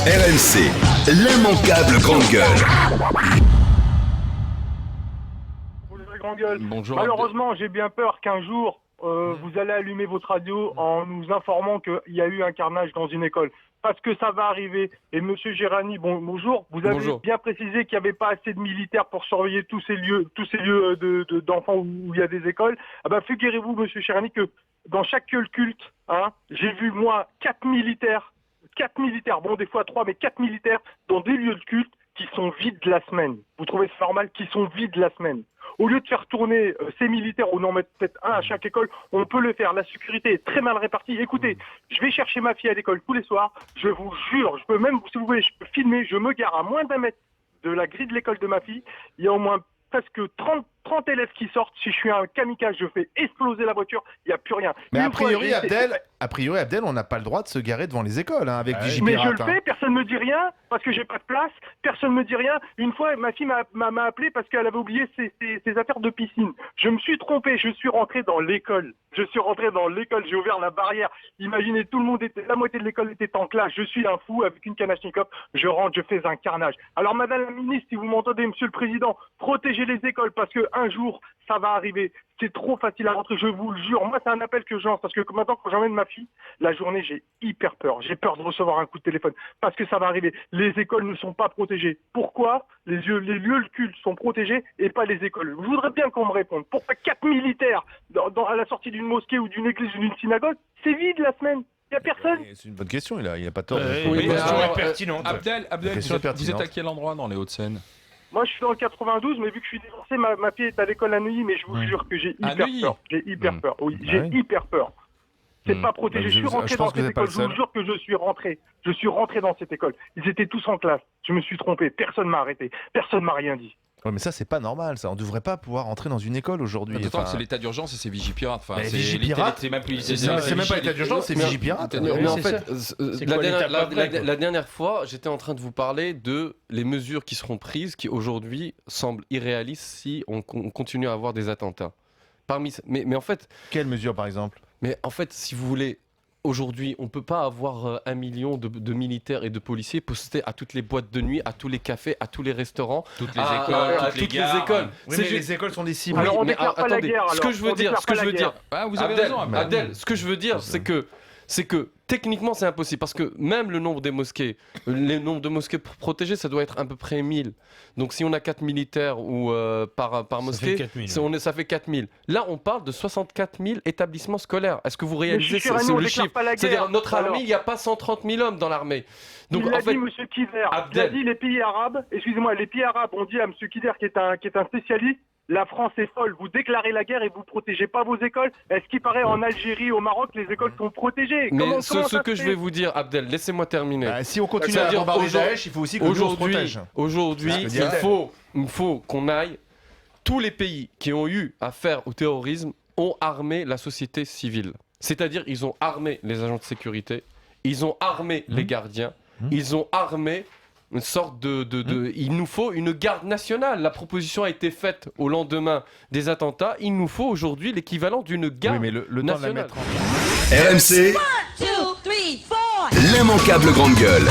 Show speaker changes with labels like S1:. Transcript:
S1: RMC, l'immanquable grande gueule.
S2: Grande gueule.
S3: Bonjour.
S2: Malheureusement, j'ai bien peur qu'un jour, vous allez allumer votre radio en nous informant qu'il y a eu un carnage dans une école. Parce que ça va arriver. Et Monsieur Gérani, bonjour. Vous avez bien précisé qu'il n'y avait pas assez de militaires pour surveiller tous ces lieux d'enfants où il y a des écoles. Ah ben, figurez-vous, Monsieur Gérani, que dans chaque culte, j'ai vu, moi, 4 militaires, bon, des fois 3, mais 4 militaires dans des lieux de culte qui sont vides la semaine. Vous trouvez ça normal qu'ils sont vides la semaine? Au lieu de faire tourner ces militaires, ou n'en mettre peut-être un à chaque école, on peut le faire. La sécurité est très mal répartie. Écoutez, je vais chercher ma fille à l'école tous les soirs. Je vous jure, je peux même, si vous voulez, je peux filmer. Je me gare à moins d'un mètre de la grille de l'école de ma fille. Il y a au moins presque 30 élèves qui sortent. Si je suis un kamikaze, je fais exploser la voiture. Il n'y a plus rien.
S4: Mais a priori, Abdel, on n'a pas le droit de se garer devant les écoles avec Vigipirate.
S2: Mais je le fais, personne ne me dit rien parce que j'ai pas de place. Personne ne me dit rien. Une fois, ma fille m'a appelé parce qu'elle avait oublié ses affaires de piscine. Je me suis trompé. Je suis rentré dans l'école. J'ai ouvert la barrière. Imaginez, la moitié de l'école était en classe. Je suis un fou avec une Kalachnikov. Je rentre, je fais un carnage. Alors, Madame la Ministre, si vous m'entendez, Monsieur le Président, protégez les écoles parce que un jour, ça va arriver. C'est trop facile à rentrer, je vous le jure. Moi, c'est un appel que je lance parce que maintenant, quand j'emmène ma fille, la journée, j'ai hyper peur. J'ai peur de recevoir un coup de téléphone parce que ça va arriver. Les écoles ne sont pas protégées. Pourquoi les lieux de culte sont protégés et pas les écoles? Je voudrais bien qu'on me réponde. Pourquoi 4 militaires à la sortie d'une mosquée ou d'une église ou d'une synagogue, c'est vide la semaine? Il n'y a personne.
S4: C'est une bonne question, il a pas tort.
S3: Oui,
S5: pertinente.
S3: Abdel, vous êtes à quel endroit dans les Hauts-de-Seine?
S2: Moi, je suis dans le 92, mais vu que je suis divorcé, ma fille est à l'école à Neuilly, mais je vous jure que j'ai hyper peur. J'ai hyper peur. Oui, j'ai hyper peur. C'est pas protégé. Je suis rentré dans cette école. Je vous jure que je suis rentré. Je suis rentré dans cette école. Ils étaient tous en classe. Je me suis trompé. Personne m'a arrêté. Personne m'a rien dit.
S4: Ouais, mais ça, c'est pas normal, ça. On devrait pas pouvoir entrer dans une école aujourd'hui.
S3: Attends, c'est l'état d'urgence et c'est Vigipirate.
S4: Vigipirate,
S5: c'est même
S4: pas l'état d'urgence, c'est Vigipirate.
S6: Mais en fait, la dernière fois, j'étais en train de vous parler de les mesures qui seront prises, qui aujourd'hui semblent irréalistes si on continue à avoir des attentats. Mais en fait...
S4: Quelles mesures, par exemple?
S6: Mais en fait, si vous voulez... Aujourd'hui, on ne peut pas avoir 1 million de militaires et de policiers postés à toutes les boîtes de nuit, à tous les cafés, à tous les restaurants,
S5: toutes les écoles,
S6: toutes les écoles.
S4: Oui, mais les écoles sont des cibles.
S2: Alors, on déclare pas la guerre.
S6: Ce que je veux dire,
S3: vous avez raison,
S6: Abdel, ce que je veux dire, c'est que techniquement, c'est impossible parce que même le nombre de mosquées protégées, ça doit être à peu près 1000. Donc, si on a 4 militaires ou par mosquée, ça fait 4000. Là, on parle de 64 000 établissements scolaires. Est-ce que vous réalisez le chiffre? C'est-à-dire, notre armée, il n'y a pas 130 000 hommes dans l'armée.
S2: Donc, il a dit, M. Kizer, il a dit les pays arabes, excusez-moi, les pays arabes ont dit à M. Kizer, qui est un spécialiste, la France est folle, vous déclarez la guerre et vous protégez pas vos écoles. Est-ce qu'il paraît en Algérie, au Maroc, les écoles sont protégées?
S6: Mais ce que je vais vous dire, Abdel, laissez-moi terminer.
S4: Si on continue à bombarder Daesh, il faut aussi que nous on se protège.
S6: Aujourd'hui, il faut qu'on aille. Tous les pays qui ont eu affaire au terrorisme ont armé la société civile. C'est-à-dire, ils ont armé les agents de sécurité, ils ont armé les gardiens, ils ont armé une sorte il nous faut une garde nationale. La proposition a été faite au lendemain des attentats. Il nous faut aujourd'hui l'équivalent d'une garde nationale.
S4: Le temps de la mettre en...
S1: RMC, l'immanquable grande gueule.